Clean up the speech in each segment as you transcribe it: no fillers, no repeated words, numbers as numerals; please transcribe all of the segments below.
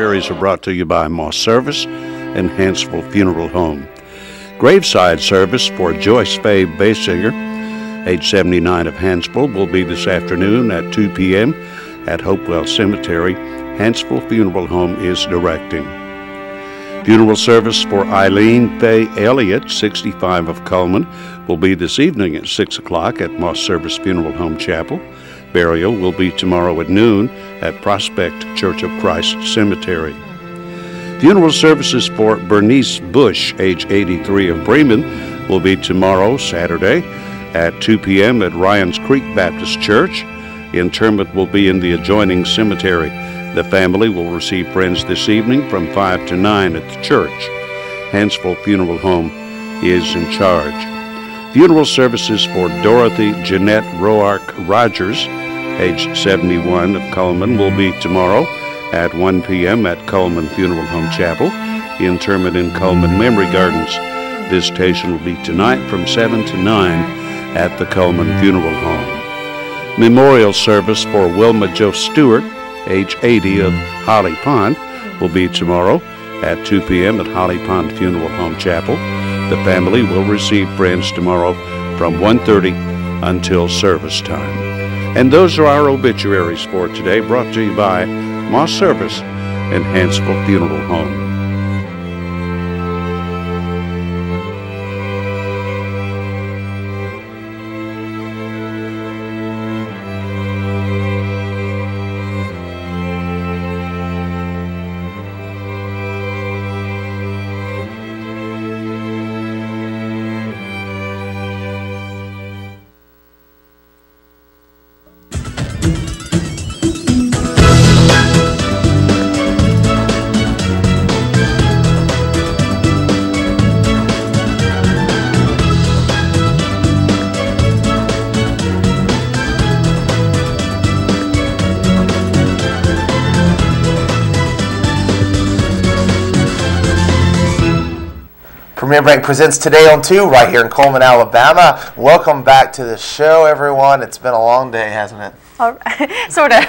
obituaries are brought to you by Moss Service and Hansville Funeral Home. Graveside service for Joyce Faye Basinger, age 79 of Hansville, will be this afternoon at 2 p.m. at Hopewell Cemetery. Hansville Funeral Home is directing. Funeral service for Eileen Faye Elliott, 65 of Coleman, will be this evening at 6 o'clock at Moss Service Funeral Home Chapel. Burial will be tomorrow at noon at Prospect Church of Christ Cemetery. Funeral services for Bernice Bush, age 83 of Bremen, will be tomorrow, Saturday, at 2 p.m. at Ryan's Creek Baptist Church. Interment will be in the adjoining cemetery. The family will receive friends this evening from 5 to 9 at the church. Hansville Funeral Home is in charge. Funeral services for Dorothy Jeanette Roark Rogers, age 71 of Coleman, will be tomorrow at 1 p.m. at Coleman Funeral Home Chapel. Interment in Coleman Memory Gardens. Visitation will be tonight from 7 to 9 at the Coleman Funeral Home. Memorial service for Wilma Jo Stewart, age 80 of Holly Pond, will be tomorrow at 2 p.m. at Holly Pond Funeral Home Chapel. The family will receive friends tomorrow from 1:30 until service time. And those are our obituaries for today, brought to you by Moss Service and Hansville Funeral Home. Premier Bank presents Today on 2 right here in Coleman, Alabama. Welcome back to the show, everyone. It's been a long day, hasn't it? Sort of.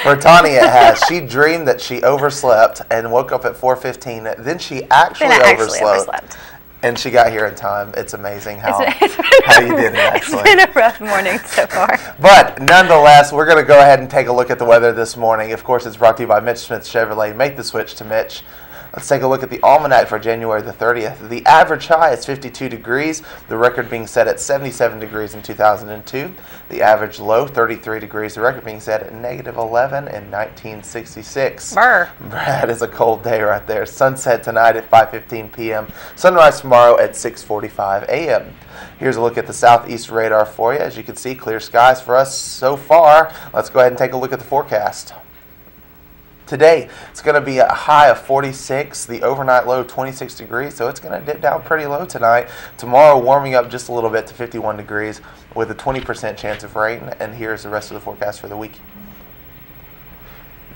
For Tanya, it has. She dreamed that she overslept and woke up at 4:15. Then she actually overslept. And she got here in time. It's amazing how you did it, actually. It's been a rough morning so far. But nonetheless, we're going to go ahead and take a look at the weather this morning. Of course, it's brought to you by Mitch Smith Chevrolet. Make the switch to Mitch. Let's take a look at the almanac for January the 30th. The average high is 52 degrees, the record being set at 77 degrees in 2002. The average low, 33 degrees, the record being set at -11 in 1966. Brr. That is a cold day right there. Sunset tonight at 5:15 p.m. Sunrise tomorrow at 6:45 a.m. Here's a look at the southeast radar for you. As you can see, clear skies for us so far. Let's go ahead and take a look at the forecast. Today, it's going to be a high of 46, the overnight low 26 degrees, so it's going to dip down pretty low tonight. Tomorrow, warming up just a little bit to 51 degrees with a 20% chance of rain, and here's the rest of the forecast for the week.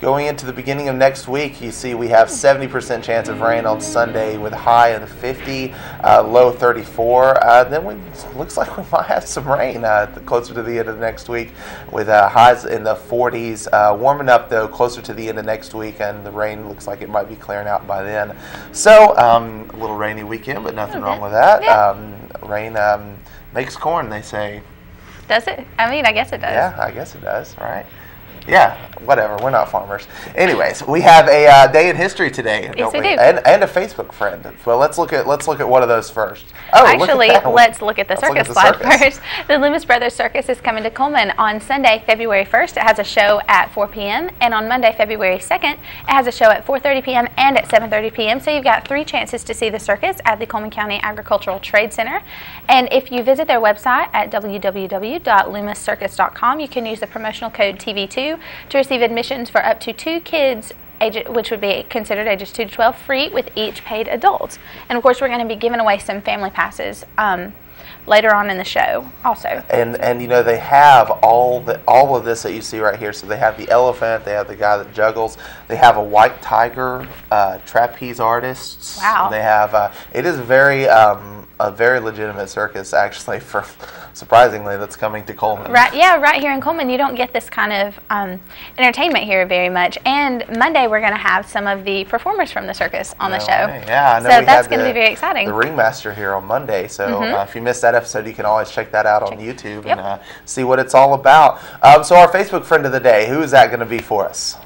Going into the beginning of next week, you see we have 70% chance of rain on Sunday with a high of 50, low 34. Then looks like we might have some rain closer to the end of next week with highs in the 40s. Warming up, though, closer to the end of next week, and the rain looks like it might be clearing out by then. So, a little rainy weekend, but nothing wrong with that. Yeah. Rain makes corn, they say. Does it? I mean, I guess it does. Yeah, I guess it does, right? Yeah, whatever. We're not farmers. Anyways, we have a day in history today, yes, don't we? Do. And a Facebook friend. Well, let's look at one of those first. Oh, actually, let's look at the circus slide first. The Loomis Brothers Circus is coming to Coleman on Sunday, February 1st. It has a show at 4 p.m. and on Monday, February 2nd, it has a show at 4:30 p.m. and at 7:30 p.m. So you've got 3 chances to see the circus at the Coleman County Agricultural Trade Center. And if you visit their website at www.loomiscircus.com, you can use the promotional code TV2 to receive admissions for up to 2 kids, which would be considered ages 2 to 12, free with each paid adult. And of course, we're going to be giving away some family passes later on in the show also. And you know, they have all of this that you see right here. So they have the elephant, they have the guy that juggles, they have a white tiger, trapeze artists. Wow. They have it is very a very legitimate circus, actually, for surprisingly, that's coming to Coleman. Right, yeah, right here in Coleman, you don't get this kind of entertainment here very much. And Monday, we're going to have some of the performers from the circus on the show. Yeah, I know. So that's going to be very exciting. The Ringmaster here on Monday. So if you missed that episode, you can always check that out on YouTube and see what it's all about. So our Facebook friend of the day, who is that going to be for us?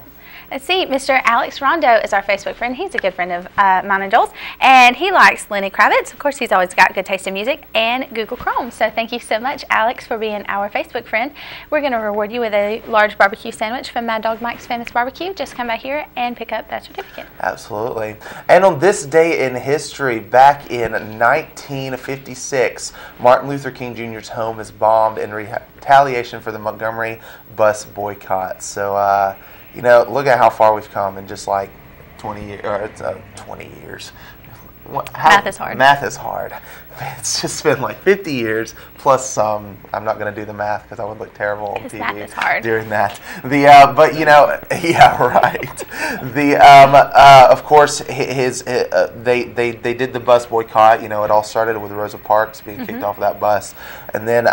Let's see, Mr. Alex Rondo is our Facebook friend. He's a good friend of mine and Joel's, and he likes Lenny Kravitz. Of course, he's always got good taste in music, and Google Chrome. So thank you so much, Alex, for being our Facebook friend. We're going to reward you with a large barbecue sandwich from Mad Dog Mike's Famous Barbecue. Just come by here and pick up that certificate. Absolutely. And on this day in history, back in 1956, Martin Luther King Jr.'s home is bombed in retaliation for the Montgomery bus boycott. So, you know, look at how far we've come in just like 20 years. Math is hard. Math is hard. It's just been like 50 years plus some. I'm not going to do the math because I would look terrible on TV math is hard. During that. But you know, yeah, right. Of course, they did the bus boycott. You know, it all started with Rosa Parks being kicked off of that bus, and then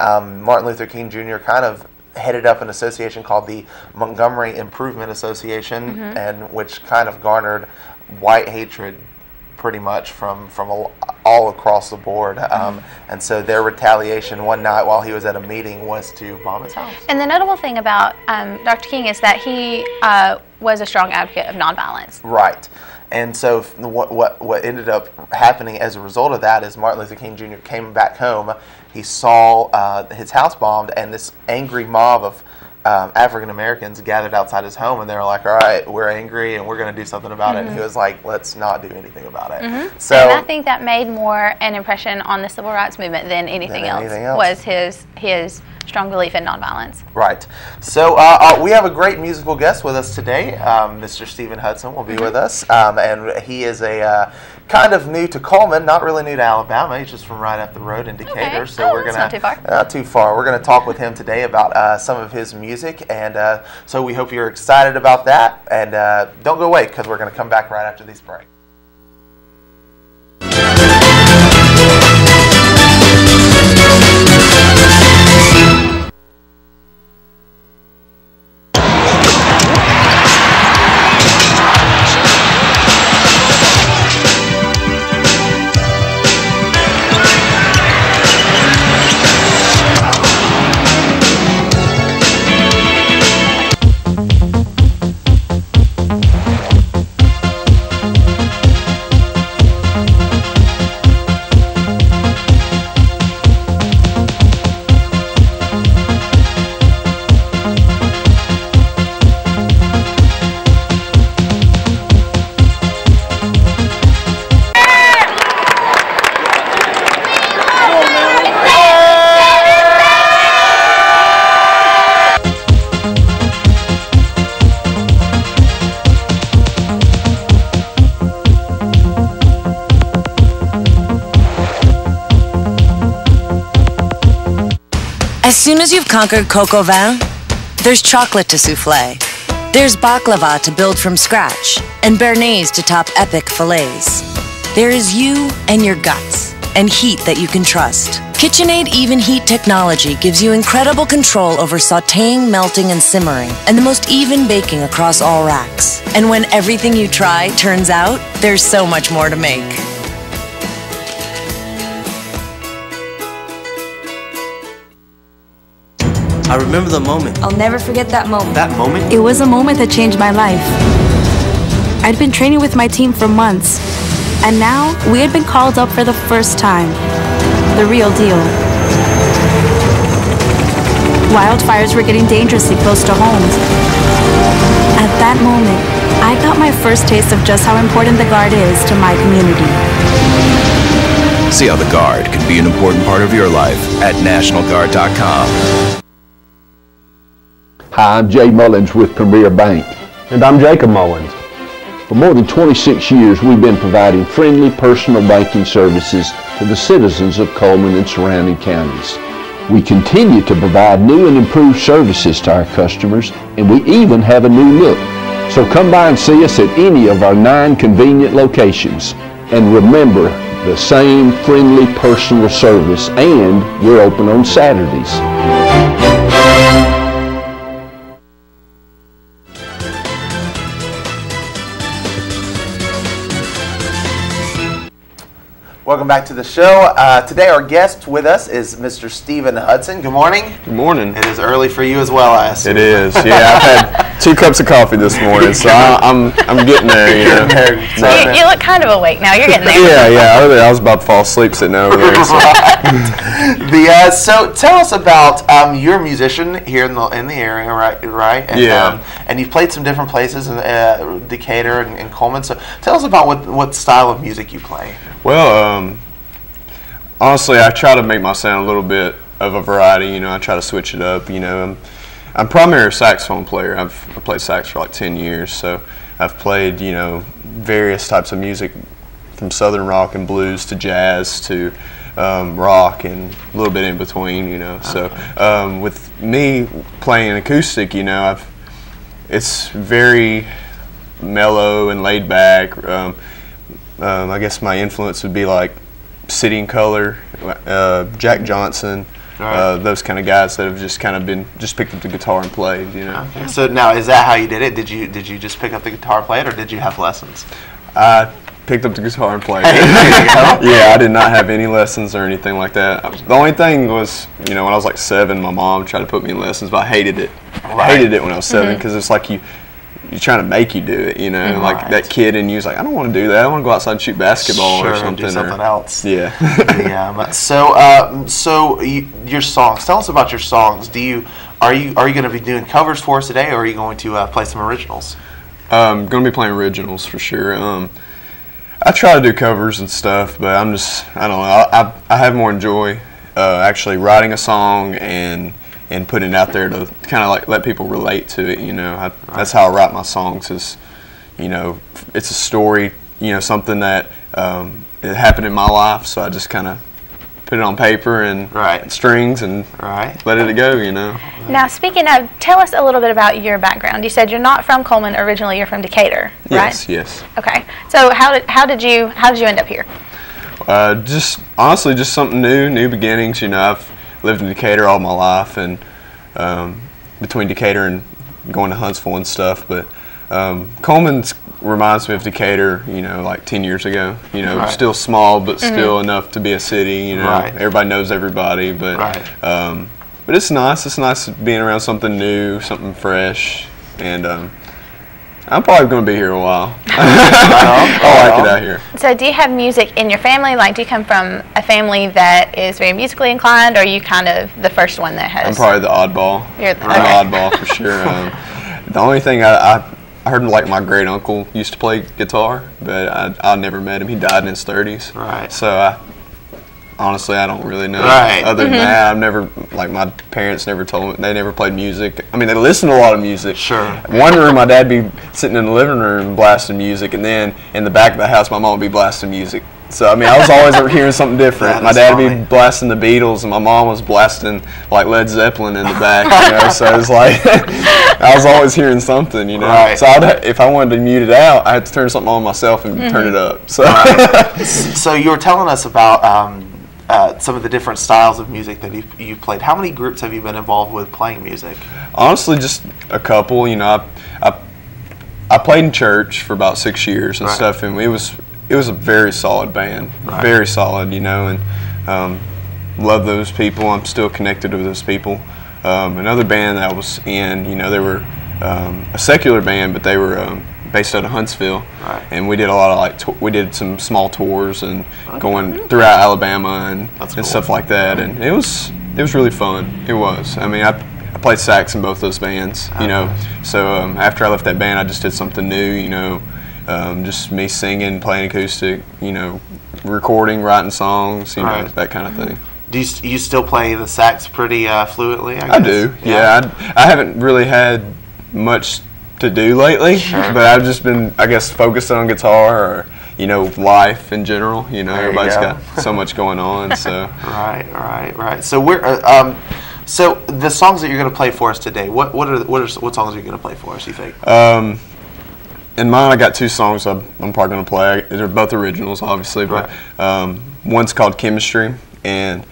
Martin Luther King Jr. kind of headed up an association called the Montgomery Improvement Association, and which kind of garnered white hatred pretty much from all across the board. And so their retaliation one night while he was at a meeting was to bomb his house. And the notable thing about Dr. King is that he was a strong advocate of nonviolence. Right. And so what ended up happening as a result of that is Martin Luther King Jr. came back home. He saw his house bombed, and this angry mob of African Americans gathered outside his home, and they were like, all right, we're angry and we're going to do something about it. And he was like, let's not do anything about it. So, and I think that made more an impression on the civil rights movement than anything else. Was his strong belief in nonviolence. Right. So we have a great musical guest with us today. Mr. Steven Hudson will be with us, and he is a kind of new to Coleman, not really new to Alabama. He's just from right up the road in Decatur. Okay. So we're gonna not too far. Not too far. We're gonna talk with him today about some of his music, and so we hope you're excited about that. And don't go away because we're gonna come back right after these breaks. As soon as you've conquered coq au vin, there's chocolate to souffle. There's baklava to build from scratch, and béarnaise to top epic fillets. There is you and your guts, and heat that you can trust. KitchenAid Even Heat technology gives you incredible control over sautéing, melting, and simmering, and the most even baking across all racks. And when everything you try turns out, there's so much more to make. I remember the moment. I'll never forget that moment. That moment? It was a moment that changed my life. I'd been training with my team for months, and now we had been called up for the first time. The real deal. Wildfires were getting dangerously close to homes. At that moment, I got my first taste of just how important the Guard is to my community. See how the Guard can be an important part of your life at NationalGuard.com. Hi, I'm Jay Mullins with Premier Bank. And I'm Jacob Mullins. For more than 26 years, we've been providing friendly personal banking services to the citizens of Coleman and surrounding counties. We continue to provide new and improved services to our customers, and we even have a new look. So come by and see us at any of our 9 convenient locations. And remember, the same friendly personal service, and we're open on Saturdays. Welcome back to the show. Today our guest with us is Mr. Steven Hudson. Good morning. Good morning. It is early for you as well, I assume. It is. Yeah, I've had 2 cups of coffee this morning, so I'm getting there. You know. You look kind of awake now. You're getting there. Yeah. I was about to fall asleep sitting over there. So. Right. So tell us about you're a musician here in the area, right? And, yeah. And you've played some different places in Decatur and Coleman. So tell us about what style of music you play. Well, honestly, I try to make my sound a little bit of a variety. You know, I try to switch it up. You know, I'm primarily a saxophone player. I've played sax for like 10 years, so I've played, you know, various types of music from southern rock and blues to jazz to rock and a little bit in between. You know, so with me playing acoustic, you know, it's very mellow and laid back. I guess my influence would be like City and Color, Jack Johnson, those kind of guys that have just kind of just picked up the guitar and played, you know. Okay. So now, is that how you did it? Did you just pick up the guitar and play it, or did you have lessons? I picked up the guitar and played it. Yeah, I did not have any lessons or anything like that. The only thing was, you know, when I was like 7, my mom tried to put me in lessons, but I hated it. I hated it when I was 7 because it's like you're trying to make you do it, you know, like that kid in you's like, I don't want to do that. I want to go outside and shoot basketball or something. Do something else. Yeah. Yeah. So your songs. Tell us about your songs. Are you going to be doing covers for us today, or are you going to play some originals? I'm going to be playing originals for sure. I try to do covers and stuff, but I don't know. I have more enjoy actually writing a song and putting it out there to kind of like let people relate to it, you know. That's how I write my songs is, you know, it's a story, you know, something that it happened in my life, so I just kind of put it on paper and strings and let it go, you know. Now, speaking of, tell us a little bit about your background. You said you're not from Coleman originally, you're from Decatur, right? Yes. Okay. So how did you end up here? Just honestly, just something new beginnings, you know. I've lived in Decatur all my life, and between Decatur and going to Huntsville and stuff, but Coleman reminds me of Decatur, you know, like 10 years ago. You know, still small, but still enough to be a city, you know. Everybody knows everybody, but it's nice. It's nice being around something new, something fresh, and I'm probably going to be here a while. I like it out here. So do you have music in your family? Like, do you come from a family that is very musically inclined, or are you kind of the first one that has? I'm probably the oddball. You're the I'm the oddball for sure. The only thing I heard, like, my great uncle used to play guitar, but I never met him. He died in his 30s. Right. So honestly, I don't really know. Other than that, I've never, like, my parents never told me, they never played music. I mean, they listened to a lot of music. Sure. One room, my dad would be sitting in the living room blasting music, and then in the back of the house, my mom would be blasting music. So, I mean, I was always hearing something different. My dad would be blasting the Beatles, and my mom was blasting, like, Led Zeppelin in the back, you know. So, it was like, I was always hearing something, you know. Right. So, if I wanted to mute it out, I had to turn something on myself and turn it up. So, so you were telling us about some of the different styles of music that you've played. How many groups have you been involved with playing music? Honestly, just a couple. You know, I played in church for about 6 years and stuff, and it was a very solid band, very solid. You know, and love those people. I'm still connected with those people. Another band that I was in, you know, they were a secular band, but they were based out of Huntsville, and we did a lot of we did some small tours and going throughout Alabama and stuff like that, and it was really fun. It was. I mean, I played sax in both those bands, you know. So after I left that band, I just did something new, you know, just me singing, playing acoustic, you know, recording, writing songs, you know, that kind of thing. Do you still play the sax pretty fluently? I do. Yeah, I haven't really had much to do lately, but I've just been, I guess, focused on guitar or, you know, life in general. You know, everybody's got so much going on. So right. So we're so the songs that you're going to play for us today. What songs are you going to play for us? You think? in mine, I got 2 songs I'm probably going to play. They're both originals, obviously, but one's called Chemistry, and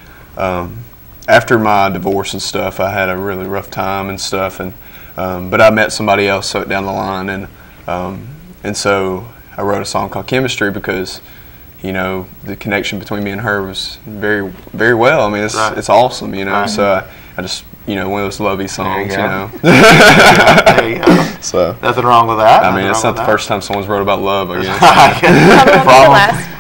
after my divorce and stuff, I had a really rough time and stuff, and but I met somebody else down the line, and so I wrote a song called Chemistry because, you know, the connection between me and her was very, very well. I mean, it's awesome, you know. So I just, you know, one of those lovey songs, you know. There you go. So nothing wrong with that. I mean, it's not the first time someone's wrote about love, I guess.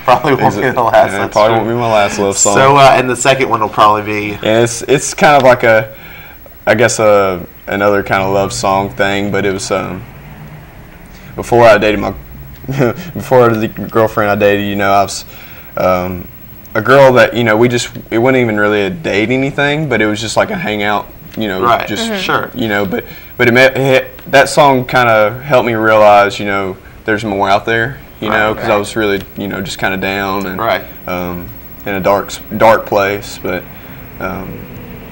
Probably won't be the last. Yeah, probably won't be my last love song. So, and the second one will probably be. And it's kind of like another kind of love song thing, but it was before I dated before the girlfriend I dated, you know, I was a girl that, you know, it wasn't even really a date anything, but it was just like a hangout, you know, sure, you know, but that song kind of helped me realize, you know, there's more out there, you know, because I was really, you know, just kind of down and in a dark place, but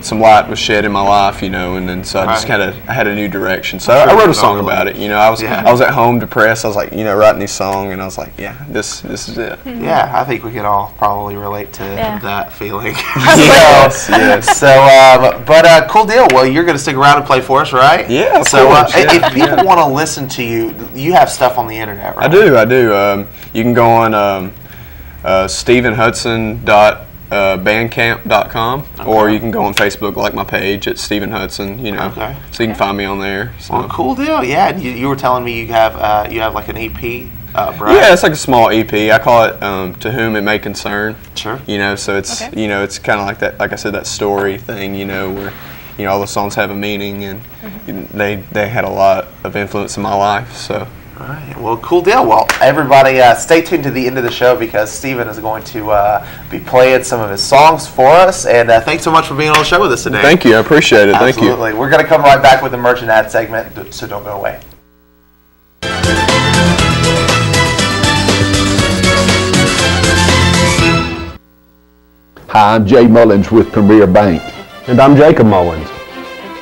some light was shed in my life, you know, and then so I just I had a new direction. So I wrote a song about it, you know. I was at home depressed. I was like, you know, writing these songs, and I was like, yeah, this is it. Yeah, I think we can all probably relate to that feeling. Yes. So, but cool deal. Well, you're going to stick around and play for us, right? Yeah. So, if people want to listen to you, you have stuff on the internet, right? I do. You can go on stevenhudson.bandcamp.com, or you can go on Facebook, like my page at Steven Hudson, you know, so you can find me on there. So. Well, cool deal. Yeah, and you were telling me you have like an EP, right? Yeah, it's like a small EP. I call it "To Whom It May Concern." Sure. You know, so it's you know, it's kind of like that. Like I said, that story thing. You know, where you know all the songs have a meaning, and they had a lot of influence in my life. So. All right. Well, cool deal. Well, everybody, stay tuned to the end of the show because Steven is going to be playing some of his songs for us. And thanks so much for being on the show with us today. Thank you. I appreciate it. Absolutely. Thank you. Absolutely. We're going to come right back with the merchant ad segment, so don't go away. Hi, I'm Jay Mullins with Premier Bank. And I'm Jacob Mullins.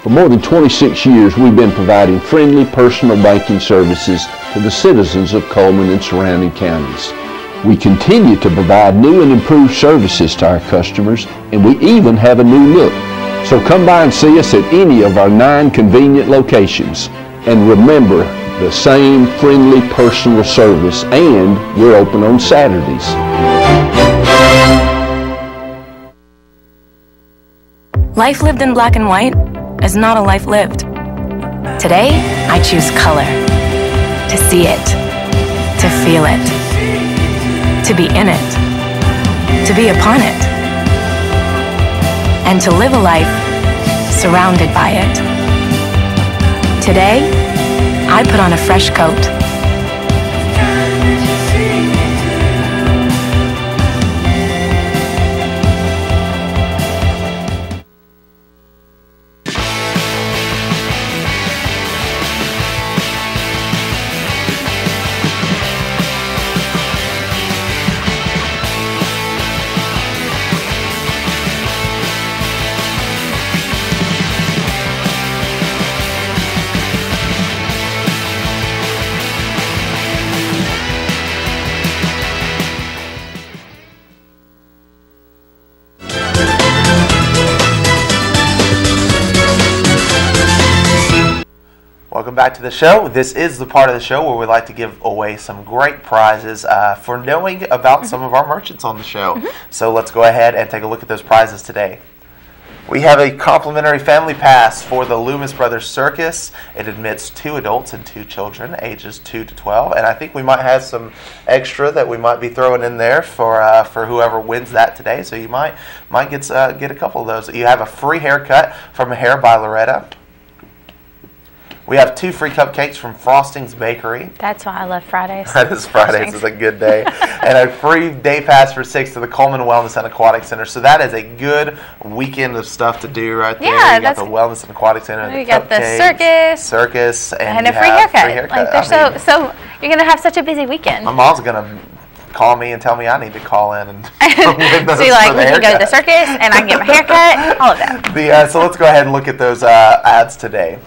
For more than 26 years, we've been providing friendly personal banking services to the citizens of Coleman and surrounding counties. We continue to provide new and improved services to our customers, and we even have a new look. So come by and see us at any of our 9 convenient locations. And remember, the same friendly personal service, and we're open on Saturdays. Life lived in black and white is not a life lived. Today, I choose color. To see it. To feel it. To be in it. To be upon it. And to live a life surrounded by it. Today, I put on a fresh coat. Welcome back to the show. This is the part of the show where we like to give away some great prizes for knowing about some of our merchants on the show. So let's go ahead and take a look at those prizes today. We have a complimentary family pass for the Loomis Brothers Circus. It admits 2 adults and 2 children, ages 2 to 12. And I think we might have some extra that we might be throwing in there for whoever wins that today. So you might get a couple of those. You have a free haircut from Hair by Loretta. We have 2 free cupcakes from Frosting's Bakery. That's why I love Fridays. That is Fridays. It's a good day. And a free day pass for 6 to the Coleman Wellness and Aquatic Center. So that is a good weekend of stuff to do right there. Yeah, you got the Wellness and Aquatic Center. You got the circus, and a free haircut. Like they're so you're gonna have such a busy weekend. My mom's gonna call me and tell me I need to call in and so you're like, we can go to the circus and I can get my haircut, all of that. So let's go ahead and look at those ads today.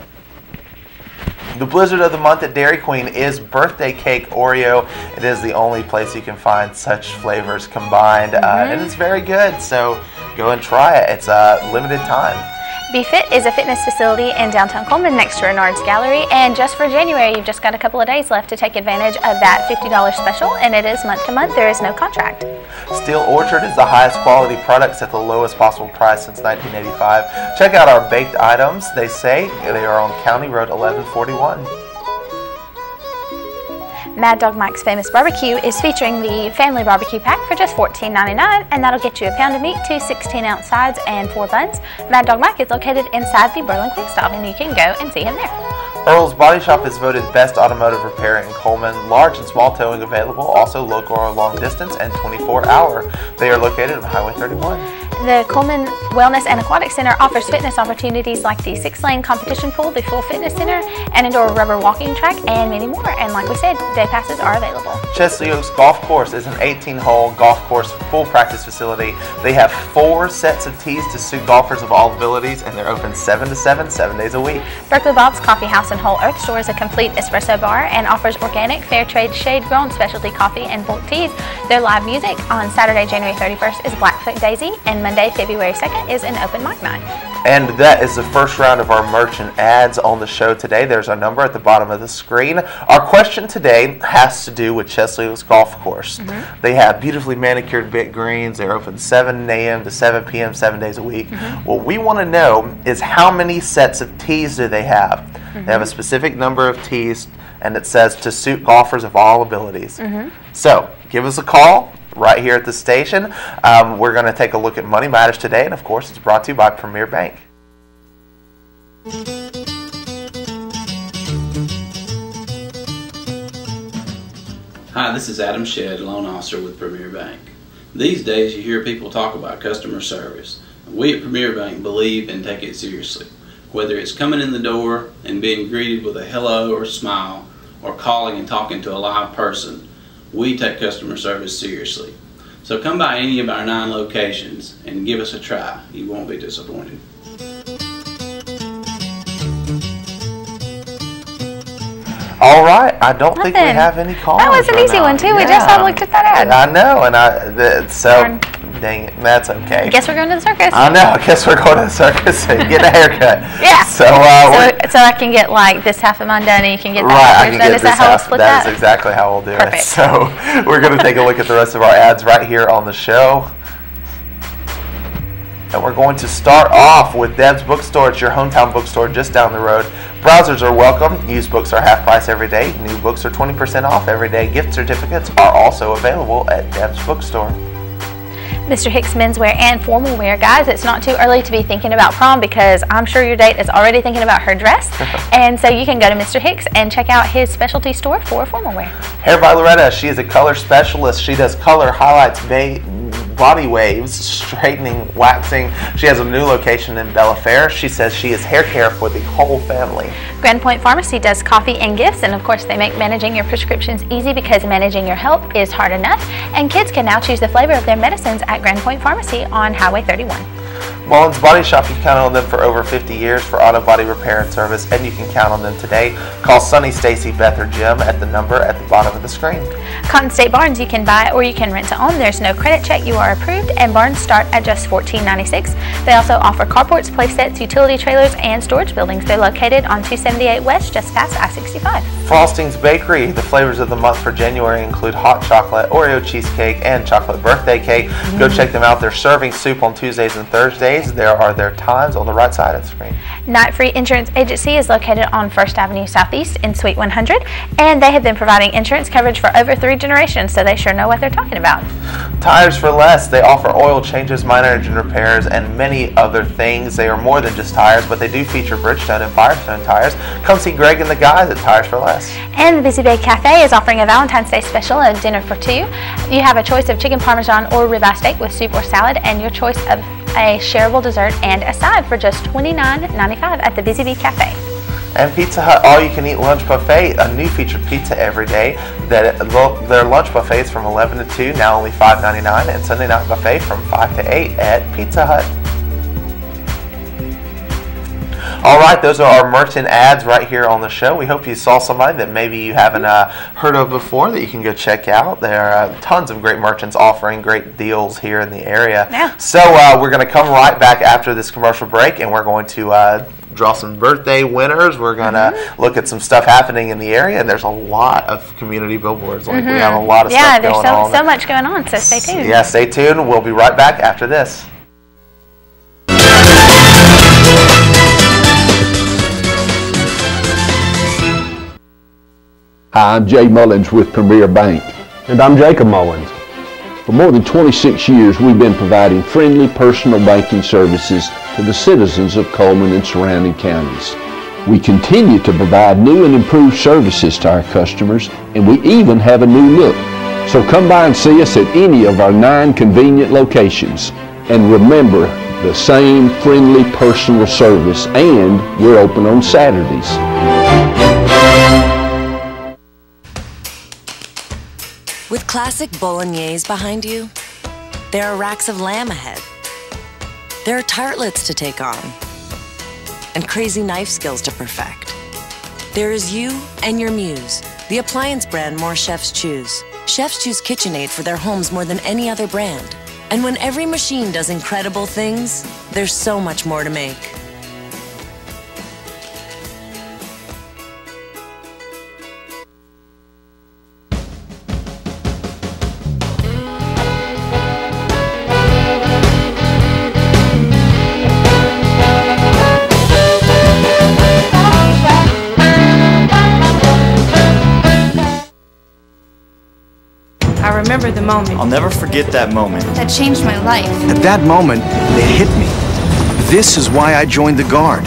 The blizzard of the month at Dairy Queen is birthday cake Oreo. It is the only place you can find such flavors combined, and it's very good. So go and try it. It's a limited time. Be Fit is a fitness facility in downtown Coleman next to Renard's Gallery, and just for January, you've just got a couple of days left to take advantage of that $50 special, and it is month to month. There is no contract. Steel Orchard is the highest quality products at the lowest possible price since 1985. Check out our baked items. They say they are on County Road 1141. Mad Dog Mike's Famous Barbecue is featuring the Family Barbecue Pack for just $14.99, and that'll get you a pound of meat, 2 16-ounce sides, and 4 buns. Mad Dog Mike is located inside the Berlin Quick Stop, and you can go and see him there. Earl's Body Shop is voted best automotive repair in Coleman. Large and small towing available, also local or long distance, and 24-hour. They are located on Highway 31. The Coleman Wellness and Aquatic Center offers fitness opportunities like the 6-lane competition pool, the full fitness center, an indoor rubber walking track, and many more. And like we said, day passes are available. Chesley Oaks Golf Course is an 18-hole golf course full practice facility. They have 4 sets of tees to suit golfers of all abilities, and they're open 7 to 7, 7 days a week. Berkeley Bob's Coffee House and Whole Earth Store is a complete espresso bar and offers organic, fair trade, shade-grown specialty coffee and bulk teas. Their live music on Saturday, January 31st is Blackfoot Daisy, and Monday, February 2nd is an open mic night. And that is the first round of our merch and ads on the show today. There's our number at the bottom of the screen. Our question today has to do with Chesley Oaks Golf Course. They have beautifully manicured bit greens. They're open 7 a.m. to 7 p.m. 7 days a week. What we want to know is how many sets of tees do they have? They have a specific number of tees, and it says to suit golfers of all abilities. So give us a call right here at the station. We're going to take a look at Money Matters today, and of course it's brought to you by Premier Bank. Hi, this is Adam Shedd, loan officer with Premier Bank. These days you hear people talk about customer service. We at Premier Bank believe and take it seriously. Whether it's coming in the door and being greeted with a hello or smile, or calling and talking to a live person, we take customer service seriously. So come by any of our 9 locations and give us a try. You won't be disappointed. All right, I don't think we have any calls. That was an easy one too. We just had looked at that ad. I know, and so dang it, that's okay. I guess we're going to the circus. I know. I guess we're going to the circus and getting a haircut. Yeah. So I can get like this half of mine done, and you can get that half done. Is that how we'll split that? That is exactly how we'll do Perfect. it. So we're going to take a look at the rest of our ads right here on the show. And we're going to start off with Deb's Bookstore. It's your hometown bookstore just down the road. Browsers are welcome. Used books are half price every day. New books are 20% off every day. Gift certificates are also available at Deb's Bookstore. Mr. Hicks Menswear and Formal Wear. Guys, it's not too early to be thinking about prom because I'm sure your date is already thinking about her dress. And so you can go to Mr. Hicks and check out his specialty store for formal wear. Hair by Loretta. She is a color specialist. She does color, highlights, body waves, straightening, waxing. She has a new location in Bella Fair. She says she is hair care for the whole family. Grand Point Pharmacy does coffee and gifts, and of course they make managing your prescriptions easy because managing your health is hard enough. And kids can now choose the flavor of their medicines at Grand Point Pharmacy on Highway 31. Mullins Body Shop, you can count on them for over 50 years for auto body repair and service, and you can count on them today. Call Sunny, Stacy, Beth, or Jim at the number at the bottom of the screen. Cotton State Barns, you can buy or you can rent to own. There's no credit check, you are approved, and barns start at just $14.96. They also offer carports, play sets, utility trailers, and storage buildings. They're located on 278 West, just past I-65. Frosting's Bakery, the flavors of the month for January include hot chocolate, Oreo cheesecake, and chocolate birthday cake. Go check them out. They're serving soup on Tuesdays and Thursdays. There are their times on the right side of the screen. Night Free Insurance Agency is located on 1st Avenue Southeast in Suite 100, and they have been providing insurance coverage for over 3 generations, so they sure know what they're talking about. Tires for Less. They offer oil changes, minor engine repairs, and many other things. They are more than just tires, but they do feature Bridgestone and Firestone tires. Come see Greg and the guys at Tires for Less. And the Busy Bay Cafe is offering a Valentine's Day special, a dinner for 2. You have a choice of chicken parmesan or ribeye steak with soup or salad, and your choice of a shareable dessert and a side for just $29.95 at the Busy Bee Cafe. And Pizza Hut all-you-can-eat lunch buffet, a new featured pizza every day. Their lunch buffet is from 11 to 2, now only $5.99, and Sunday night buffet from 5 to 8 at Pizza Hut. All right, those are our merchant ads right here on the show. We hope you saw somebody that maybe you haven't heard of before that you can go check out. There are tons of great merchants offering great deals here in the area. Yeah. So we're going to come right back after this commercial break, and we're going to draw some birthday winners. We're going to look at some stuff happening in the area, and there's a lot of community billboards. Like we have a lot of stuff going on. Yeah, there's so much going on, so stay tuned. Yeah, stay tuned. We'll be right back after this. Hi, I'm Jay Mullins with Premier Bank. And I'm Jacob Mullins. For more than 26 years, we've been providing friendly personal banking services to the citizens of Coleman and surrounding counties. We continue to provide new and improved services to our customers, and we even have a new look. So come by and see us at any of our 9 convenient locations. And remember, the same friendly personal service, and we're open on Saturdays. With classic bolognese behind you, there are racks of lamb ahead. There are tartlets to take on, and crazy knife skills to perfect. There is you and your muse, the appliance brand more chefs choose. Chefs choose KitchenAid for their homes more than any other brand. And when every machine does incredible things, there's so much more to make. I remember the moment. I'll never forget that moment. That changed my life. At that moment, it hit me. This is why I joined the Guard.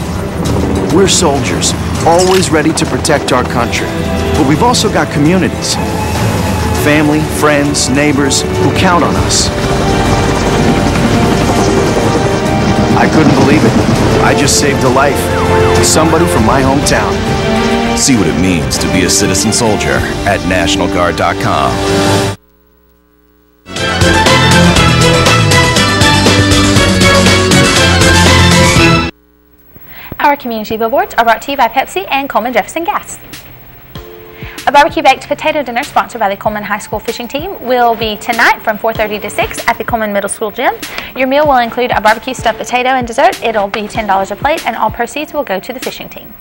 We're soldiers, always ready to protect our country. But we've also got communities. Family, friends, neighbors who count on us. I couldn't believe it. I just saved a life. Somebody from my hometown. See what it means to be a citizen soldier at NationalGuard.com. Our community billboards are brought to you by Pepsi and Coleman Jefferson Gas. A barbecue baked potato dinner sponsored by the Coleman High School fishing team will be tonight from 4:30 to 6 at the Coleman Middle School gym. Your meal will include a barbecue stuffed potato and dessert. It'll be $10 a plate, and all proceeds will go to the fishing team.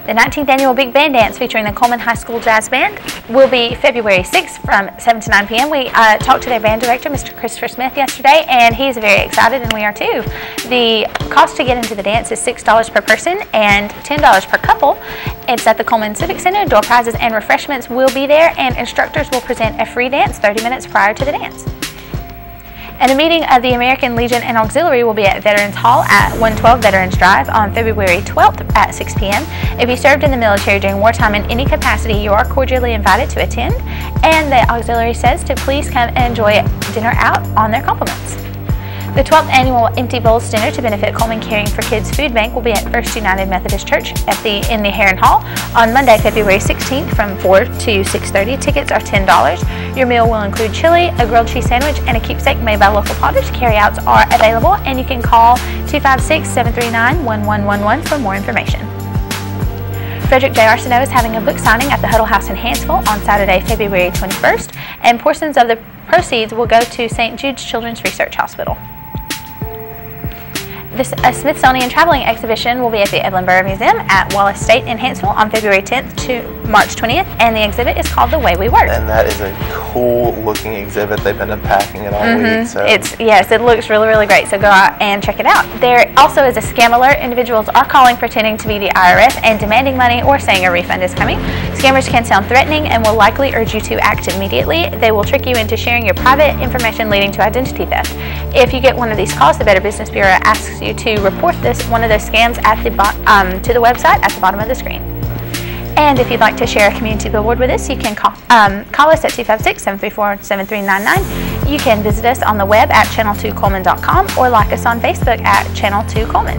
The 19th Annual Big Band Dance featuring the Coleman High School Jazz Band will be February 6th from 7 to 9 p.m. We talked to their band director, Mr. Christopher Smith, yesterday, and he's very excited, and we are too. The cost to get into the dance is $6 per person and $10 per couple. It's at the Coleman Civic Center. Door prizes and refreshments will be there, and instructors will present a free dance 30 minutes prior to the dance. And a meeting of the American Legion and Auxiliary will be at Veterans Hall at 112 Veterans Drive on February 12th at 6 p.m. If you served in the military during wartime in any capacity, you are cordially invited to attend. And the Auxiliary says to please come and enjoy dinner out on their compliments. The 12th Annual Empty Bowls Dinner to benefit Coleman Caring for Kids Food Bank will be at First United Methodist Church in the Heron Hall on Monday, February 16th from 4 to 6:30. Tickets are $10. Your meal will include chili, a grilled cheese sandwich, and a keepsake made by local potters. Carryouts are available, and you can call 256-739-1111 for more information. Frederick J. Arsenault is having a book signing at the Huddle House in Hansville on Saturday, February 21st, and portions of the proceeds will go to St. Jude's Children's Research Hospital. A Smithsonian traveling exhibition will be at the Edinburgh Museum at Wallace State in Hansville on February 10th to March 20th, and the exhibit is called The Way We Work. And that is a cool looking exhibit. They've been unpacking it all week. So. Yes, it looks really, really great, so go out and check it out. There also is a scam alert. Individuals are calling pretending to be the IRS and demanding money or saying a refund is coming. Scammers can sound threatening and will likely urge you to act immediately. They will trick you into sharing your private information, leading to identity theft. If you get one of these calls, the Better Business Bureau asks you to report one of those scams at the to the website at the bottom of the screen. And if you'd like to share a community billboard with us, you can call us at 256-734-7399. You can visit us on the web at channel2coleman.com or like us on Facebook at Channel2Coleman.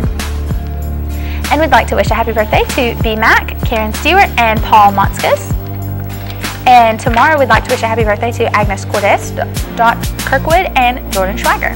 And we'd like to wish a happy birthday to B. Mac, Karen Stewart, and Paul Motzkus. And tomorrow we'd like to wish a happy birthday to Agnes Cordes, Dot Kirkwood, and Jordan Schwager.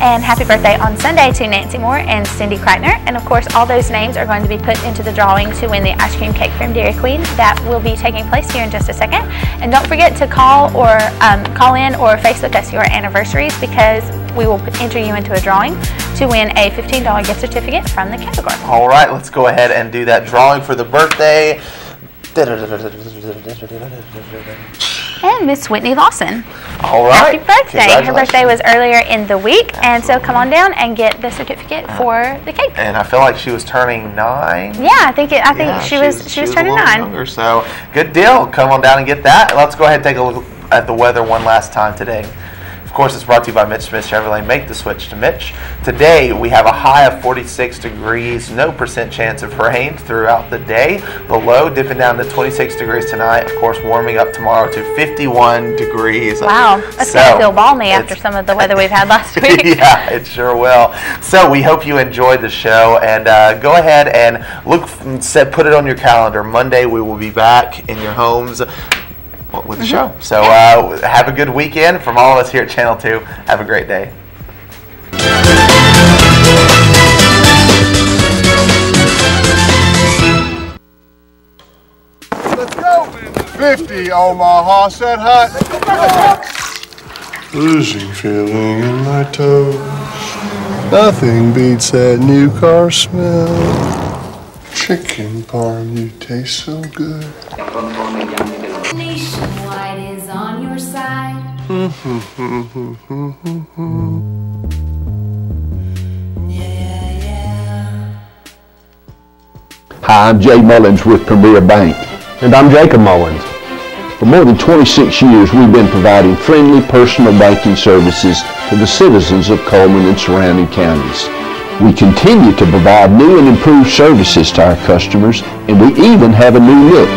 And happy birthday on Sunday to Nancy Moore and Cindy Kreitner. And of course, all those names are going to be put into the drawing to win the ice cream cake from Dairy Queen. That will be taking place here in just a second. And don't forget to call in or Facebook us your anniversaries, because we will enter you into a drawing to win a $15 gift certificate from the category. All right, let's go ahead and do that drawing for the birthday. And Miss Whitney Lawson. All right. Happy birthday. Her birthday was earlier in the week, and so come on down and get the certificate for the cake. And I feel like she was turning 9. Yeah, I think she was turning 9. Younger, so good deal. Come on down and get that. Let's go ahead and take a look at the weather one last time today. Of course, it's brought to you by Mitch Smith Chevrolet. Make the switch to Mitch. Today, we have a high of 46 degrees, no % chance of rain throughout the day. The low dipping down to 26 degrees tonight. Of course, warming up tomorrow to 51 degrees. Wow, that's going to feel balmy after some of the weather we've had last week. Yeah, it sure will. So we hope you enjoyed the show, and go ahead and put it on your calendar. Monday, we will be back in your homes with the show. So have a good weekend. From all of us here at Channel 2, have a great day. Let's go. 50 on my horse that hot. Losing feeling in my toes. Nothing beats that new car smell. Chicken parm, you taste so good. Nationwide is on your side. Hi, I'm Jay Mullins with Premier Bank. And I'm Jacob Mullins. For more than 26 years, we've been providing friendly personal banking services to the citizens of Coleman and surrounding counties. We continue to provide new and improved services to our customers, and we even have a new look.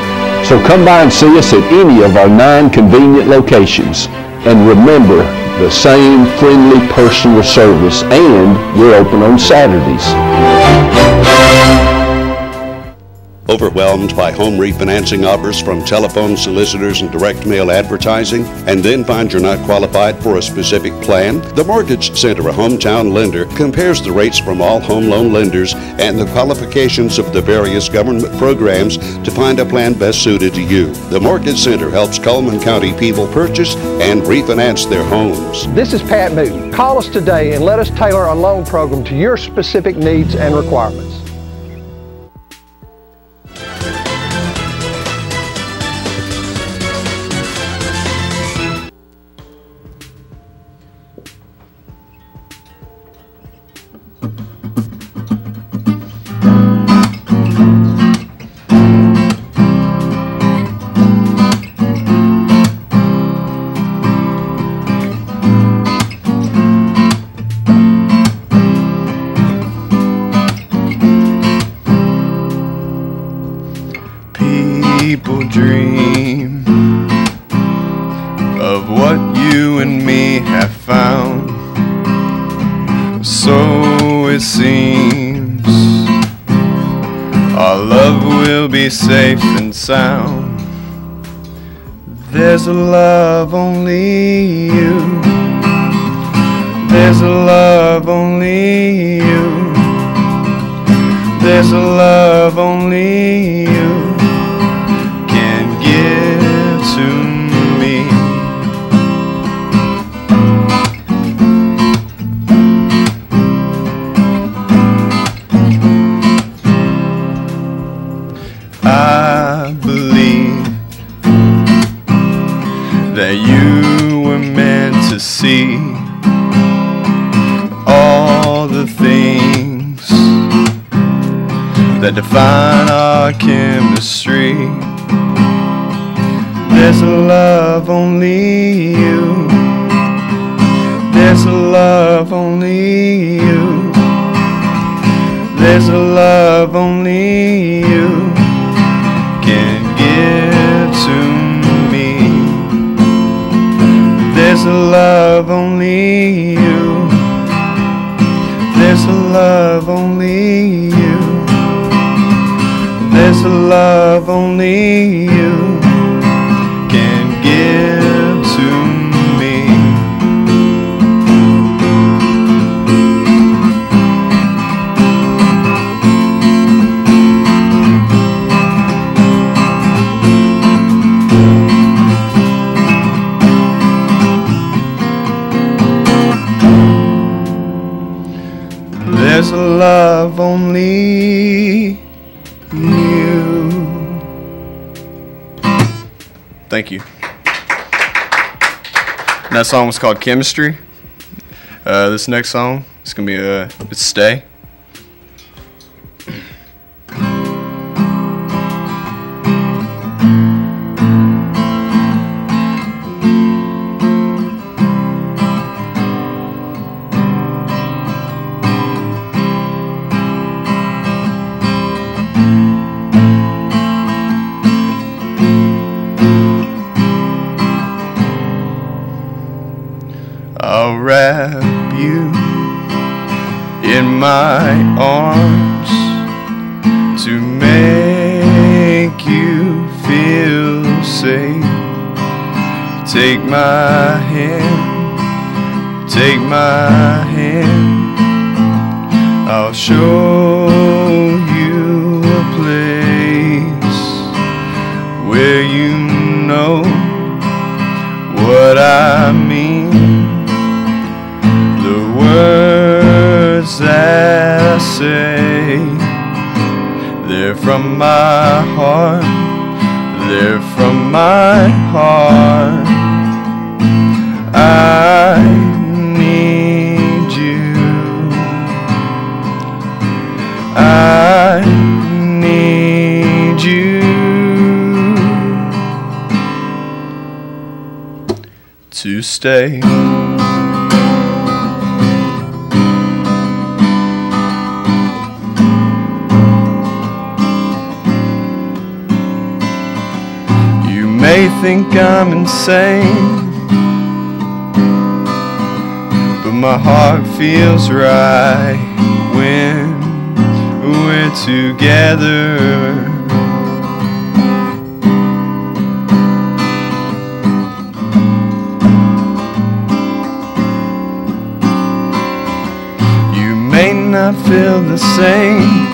So come by and see us at any of our 9 convenient locations. And remember, the same friendly personal service, and we're open on Saturdays. Overwhelmed by home refinancing offers from telephone solicitors and direct mail advertising, and then find you're not qualified for a specific plan? The Mortgage Center, a hometown lender, compares the rates from all home loan lenders and the qualifications of the various government programs to find a plan best suited to you. The Mortgage Center helps Coleman County people purchase and refinance their homes. This is Pat Newton. Call us today and let us tailor a loan program to your specific needs and requirements. People dream of what you and me have found. So it seems our love will be safe and sound. There's a love only you. There's a love only you. There's a love only you can give to me. I believe that you were meant to see all the things that define our chemistry. There's a love only you. There's a love only you. There's a love only you can give to me. There's a love only you. There's a love only you. There's a love only you can give to me. there's a love only you. Thank you. And that song was called Chemistry. This next song is gonna be it's Stay. I'll wrap you in my arms to make you feel safe. Take my hand, take my hand. I'll show you a place where you know what I mean. The words that I say, they're from my heart, they're from my heart. I need you, I need you to stay. May think I'm insane, but my heart feels right when we're together. You may not feel the same,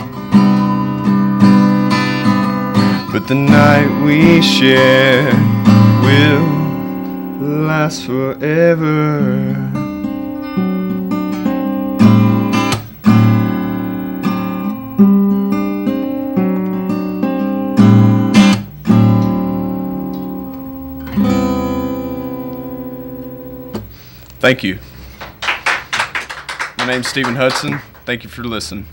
but the night we share will last forever. Thank you. My name's Steven Hudson. Thank you for listening.